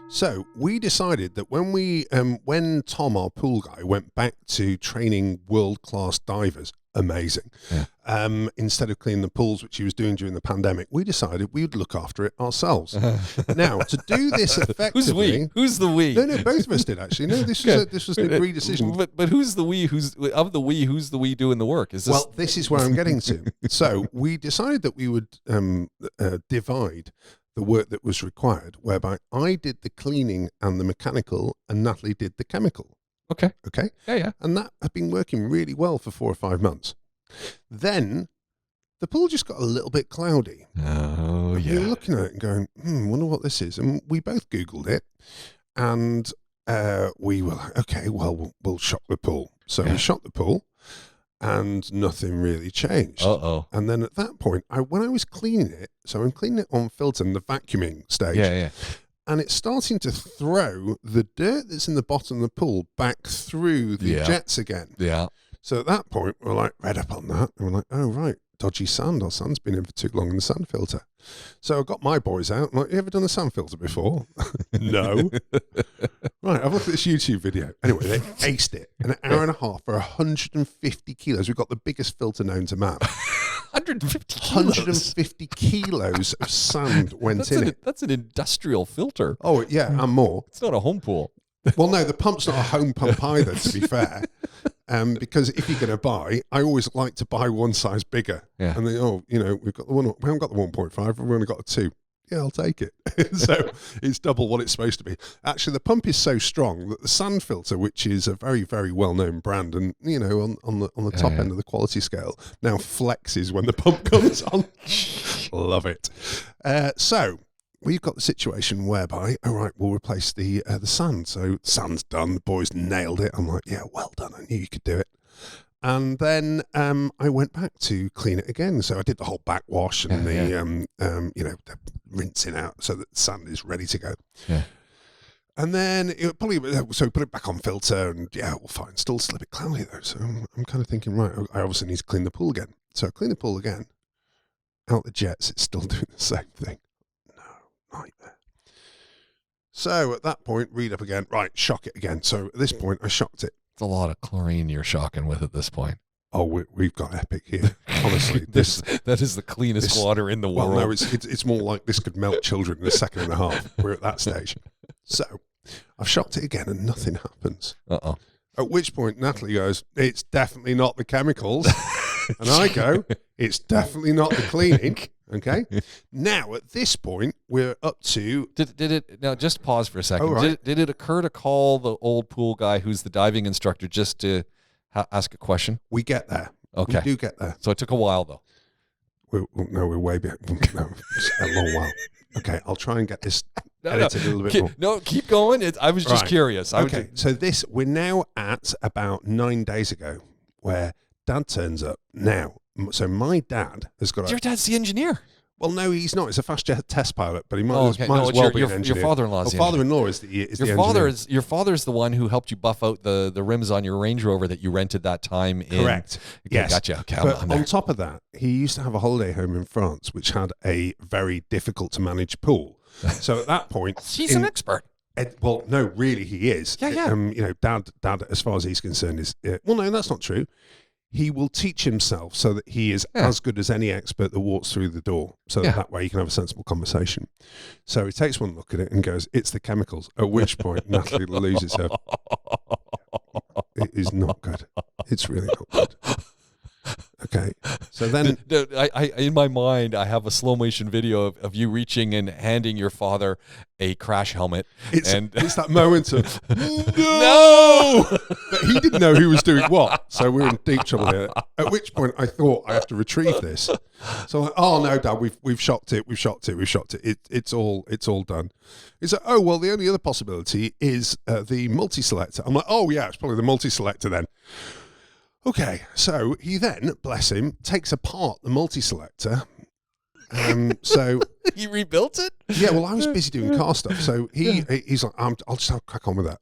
So we decided that when Tom, our pool guy, went back to training world-class divers, amazing, instead of cleaning the pools, which he was doing during the pandemic, we decided we would look after it ourselves. Now, to do this effectively... Who's the we? No, both of us did, actually. No, this was an agreed decision. But who's the we? Who's the we doing the work? Well, this is where I'm getting to. So we decided that we would divide the work that was required, whereby I did the cleaning and the mechanical, and Natalie did the chemical. Okay. Yeah. And that had been working really well for 4 or 5 months. Then the pool just got a little bit cloudy. Oh, yeah. We were looking at it and going, wonder what this is. And we both Googled it, and we were like, okay, well, we'll shock the pool. So we shocked the pool, and nothing really changed. Uh-oh. And then at that point, when I was cleaning it, so I'm cleaning it on filter and the vacuuming stage. Yeah. And it's starting to throw the dirt that's in the bottom of the pool back through the jets again. Yeah. So at that point, we're like, read up on that. And we're like, oh, right, dodgy sand. Our sand's been in for too long in the sand filter. So I got my boys out. I'm like, you ever done a sand filter before? No. Right, I've looked at this YouTube video. Anyway, they aced it. An hour and a half for 150 kilos. We've got the biggest filter known to man. 150 kilos? 150 kilos of sand went in it. That's an industrial filter. Oh, yeah, and more. It's not a home pool. Well, no, the pump's not a home pump either, to be fair. Because if you're going to buy, I always like to buy one size bigger. Yeah. And then, we haven't got the 1.5, we've only got a 2. Yeah, I'll take it. So it's double what it's supposed to be. Actually, the pump is so strong that the sand filter, which is a very, very well-known brand, and on the top end of the quality scale, now flexes when the pump comes on. Love it. So we've got the situation whereby, all right, we'll replace the sand. So sand's done. The boys nailed it. I'm like, yeah, well done. I knew you could do it. And then I went back to clean it again. So I did the whole backwash and the rinsing out so that the sand is ready to go. Yeah. And then we put it back on filter, and well, fine. Still a bit cloudy though. So I'm kind of thinking, right, I obviously need to clean the pool again. So I clean the pool again. Out the jets, it's still doing the same thing. No, nightmare. So at that point, read up again. Right, shock it again. So at this point, I shocked it. It's a lot of chlorine you're shocking with at this point. Oh, we've got epic here. Honestly, that is the cleanest water in the world. Well, no, it's more like this could melt children in a second and a half. We're at that stage. So I've shocked it again, and nothing happens. Uh-oh. At which point, Natalie goes, "It's definitely not the chemicals," and I go, "It's definitely not the cleaning." Okay. Now at this point, we're up to. Did it now? Just pause for a second. Oh, right. Did it occur to call the old pool guy who's the diving instructor just to ask a question? We get there. Okay. We do get there. So it took a while though. We're way behind. No, it's a long while. Okay, I'll try and get this edited a little bit more. No, keep going. I was just curious. Okay, so we're now at about 9 days ago, where Dad turns up now. So my dad has got. Your dad's the engineer. Well, no, he's not. He's a fast jet test pilot, but he might as well be an engineer. Your father-in-law's the father-in-law is the engineer. Your father's the one who helped you buff out the rims on your Range Rover that you rented that time in. Correct. Okay, yes. Gotcha. Okay, but on top of that, he used to have a holiday home in France, which had a very difficult to manage pool. So at that point, he's an expert. Well, no, really, he is. Yeah. Dad, as far as he's concerned, is well, no, that's not true. He will teach himself so that he is as good as any expert that walks through the door. So that way you can have a sensible conversation. So he takes one look at it and goes, "It's the chemicals." At which point Natalie loses her. It is not good. It's really not good. Okay. So then, I in my mind, I have a slow motion video of you reaching and handing your father a crash helmet. It's that moment of no, but he didn't know who was doing what. So we're in deep trouble here. At which point, I thought I have to retrieve this. So I'm like, oh no, Dad, we've shocked it. It's all done. He's like, oh well, the only other possibility is the multi-selector. I'm like, oh yeah, it's probably the multi-selector then. Okay, so he then, bless him, takes apart the multi-selector. So he rebuilt it? Yeah, well, I was busy doing car stuff, so he's like, I'll just have a crack on with that.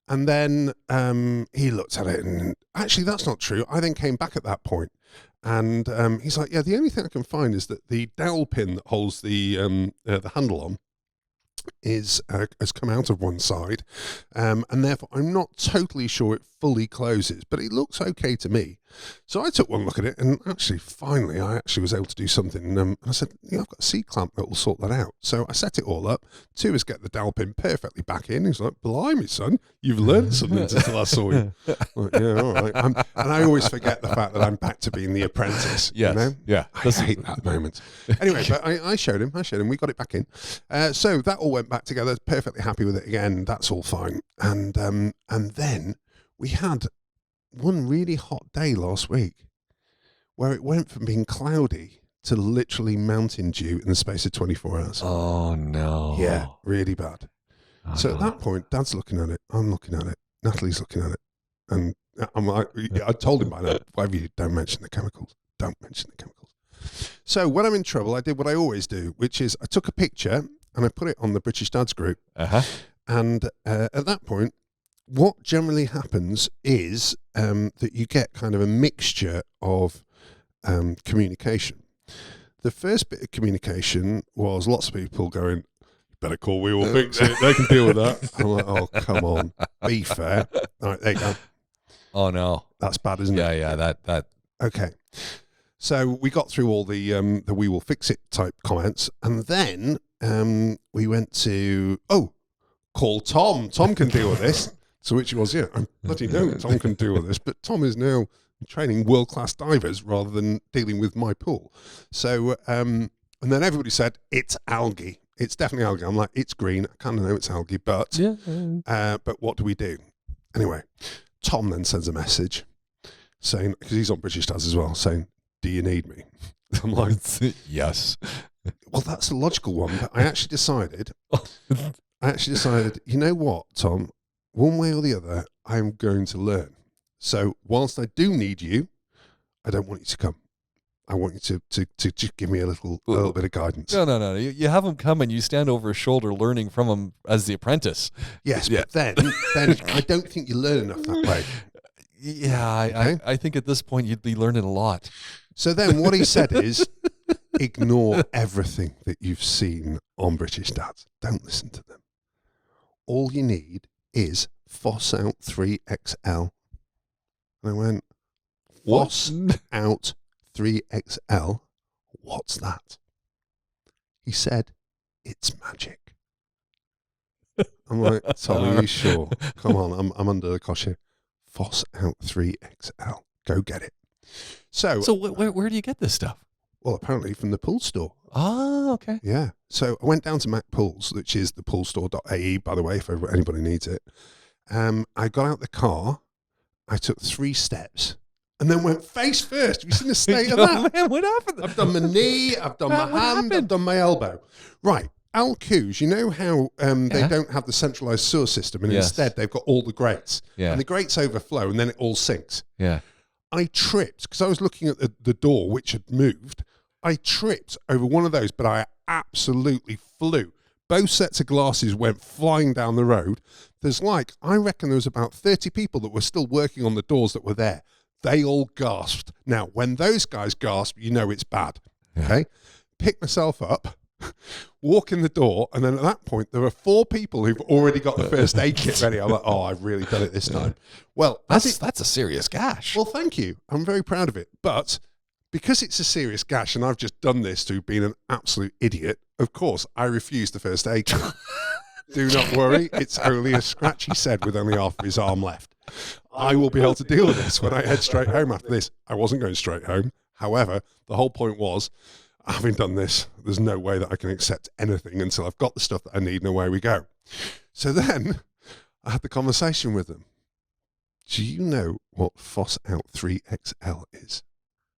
And then he looked at it, and actually, that's not true. I then came back at that point, and he's like, yeah, the only thing I can find is that the dowel pin that holds the handle on has come out of one side, and therefore I'm not totally sure it fully closes, but it looks okay to me. So I took one look at it, and finally I was able to do something. And I said, I've got a C-clamp that will sort that out. So I set it all up. 2 is get the dowel pin perfectly back in. He's like, blimey, son, you've learned something until I saw you. Like, yeah, all right. And I always forget the fact that I'm back to being the apprentice. Yes. You know? Yeah. I hate that moment. Anyway, but I showed him. We got it back in. So that all went back together. Perfectly happy with it again. That's all fine. And then we had one really hot day last week where it went from being cloudy to literally mountain dew in the space of 24 hours. Oh, no. Yeah, really bad. So at that point, Dad's looking at it. I'm looking at it. Natalie's looking at it. And I'm like, I told him by now, whatever you don't mention the chemicals. Don't mention the chemicals. So when I'm in trouble, I did what I always do, which is I took a picture and I put it on the British Dads group. And at that point, what generally happens is that you get kind of a mixture of communication. The first bit of communication was lots of people going, better call WeWillFixIt, they can deal with that. I'm like, oh, come on, be fair. All right, there you go. Oh, no. That's bad, isn't it? Yeah, that. Okay. So we got through all the WeWillFixIt type comments, and then we went to, call Tom. Tom can deal with this. So which was, I bloody know Tom can deal with this, but Tom is now training world-class divers rather than dealing with my pool. So, and then everybody said, it's algae. It's definitely algae. I'm like, it's green. I kind of know it's algae, but what do we do? Anyway, Tom then sends a message saying, because he's on British Dads as well, saying, do you need me? I'm like, yes. Well, that's the logical one, but I actually decided, you know what, Tom? One way or the other, I'm going to learn. So whilst I do need you, I don't want you to come. I want you to just give me a little bit of guidance. No. You have him come and you stand over his shoulder learning from him as the apprentice. Yes, but then I don't think you learn enough that way. Yeah, Okay? I think at this point you'd be learning a lot. So then what he said is, ignore everything that you've seen on British Dads. Don't listen to them. All you need is Phos-Out 3XL. And I went, Phos-Out 3XL? What's that? He said, it's magic. I'm like, Tom, are you sure? Come on, I'm under the cosh here. Phos-Out 3XL. Go get it. So where do you get this stuff? Well, apparently from the pool store. Oh, okay. Yeah. So I went down to Mac Pools, which is thepoolstore.ae, by the way, if anybody needs it. I got out the car, I took 3 steps, and then went face first. Have you seen the state of that? Man, what happened? I've done my knee, I've done my hand, I've done my elbow. Right. Al-Q's, you know how they don't have the centralised sewer system, and instead they've got all the grates. Yeah. And the grates overflow, and then it all sinks. Yeah. I tripped, because I was looking at the door, which had moved. I tripped over one of those, but I absolutely flew. Both sets of glasses went flying down the road. I reckon there was about 30 people that were still working on the doors that were there. They all gasped. Now, when those guys gasp, you know it's bad. Yeah. Okay? Pick myself up, walk in the door, and then at that point, there were 4 people who've already got the first aid kit ready. I'm like, oh, I've really done it this time. Well, that's a serious gash. Well, thank you. I'm very proud of it. But because it's a serious gash and I've just done this to being an absolute idiot, of course, I refuse the first aid kit. Do not worry. It's only a scratch, he said, with only half of his arm left. I will be able to deal with this when I head straight home after this. I wasn't going straight home. However, the whole point was, having done this, there's no way that I can accept anything until I've got the stuff that I need, and away we go. So then I had the conversation with them. Do you know what Phos-Out 3XL is?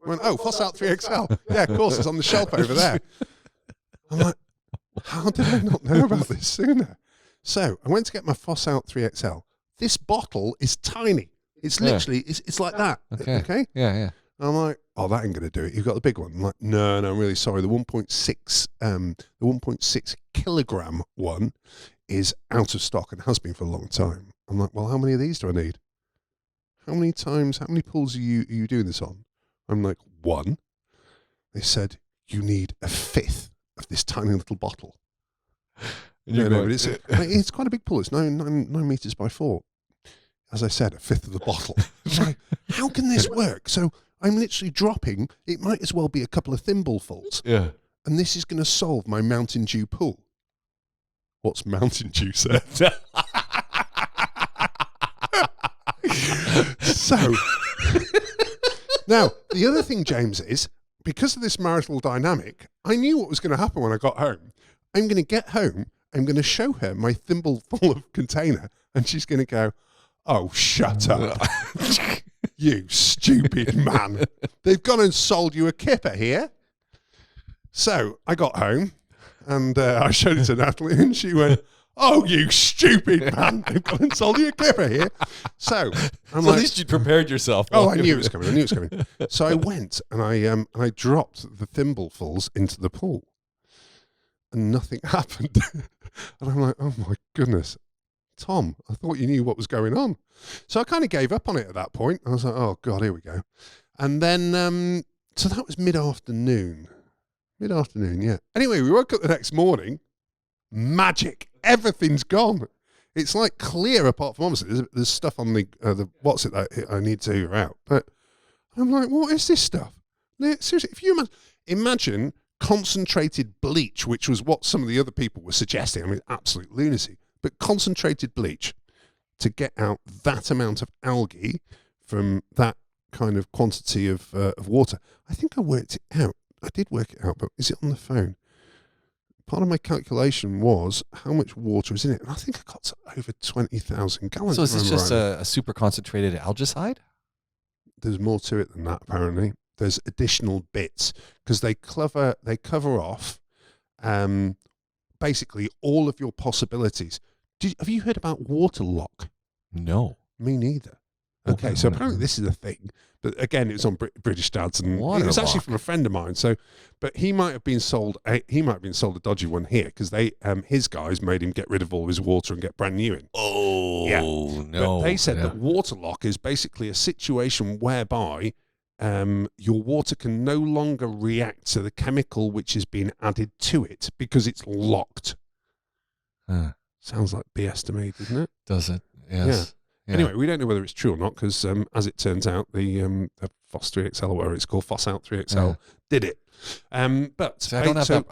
I went, Phos-Out 3XL. Yeah, of course, it's on the shelf over there. I'm like, how did I not know about this sooner? So I went to get my Phos-Out 3XL. This bottle is tiny. It's literally, it's like that. Okay? Yeah. I'm like, that ain't going to do it. You've got the big one. I'm like, no, I'm really sorry. The 1.6 kilogram one is out of stock and has been for a long time. I'm like, well, how many of these do I need? How many pools are you doing this on? I'm like, 1. They said, you need a 5th of this tiny little bottle. No, but it's quite a big pool. It's 9 meters by 4. As I said, a fifth of the bottle. Like, how can this work? So I'm literally dropping. It might as well be a couple of thimblefuls. Yeah. And this is going to solve my Mountain Dew pool. What's Mountain Dew, sir? So, now, the other thing, James, is because of this marital dynamic, I knew what was going to happen when I got home. I'm going to get home, I'm going to show her my thimbleful of container, and she's going to go, "Oh, shut up, you stupid man. They've gone and sold you a kipper here." So I got home, and I showed it to Natalie, and she went, "Oh, you stupid man. They've gone and sold you a kipper here." So I'm at least you prepared yourself. Oh, I knew it was coming. So I went, and I dropped the thimblefuls into the pool, and nothing happened. And I'm like, "Oh, my goodness. Tom, I thought you knew what was going on." So I kind of gave up on it at that point. I was like, "Oh, God, here we go." And then, so that was mid-afternoon. Yeah. Anyway, we woke up the next morning. Magic. Everything's gone. It's like clear apart from, obviously, there's stuff on the what's it that I need to hear out. But I'm like, what is this stuff? Seriously, if you imagine concentrated bleach, which was what some of the other people were suggesting. I mean, absolute lunacy. But concentrated bleach to get out that amount of algae from that kind of quantity of water. I think I worked it out. I did work it out, but is it on the phone? Part of my calculation was how much water is in it. And I think I got to over 20,000 gallons. So is this just a super concentrated algicide? There's more to it than that, apparently. There's additional bits because they cover off basically all of your possibilities. Have you heard about water lock? No. Me neither. Okay, so apparently this is a thing. But again, it was on British Dads, and it was actually from a friend of mine. So, but he might have been sold a dodgy one here because his guys made him get rid of all his water and get brand new in. Oh, yeah. No! But they said that water lock is basically a situation whereby your water can no longer react to the chemical which is being added to it because it's locked. Sounds like BS to me, doesn't it? Does it? Yes. Yeah. Anyway, we don't know whether it's true or not because, as it turns out, the Phos 3XL or whatever it's called, Phos-Out 3XL, did it. But so I don't have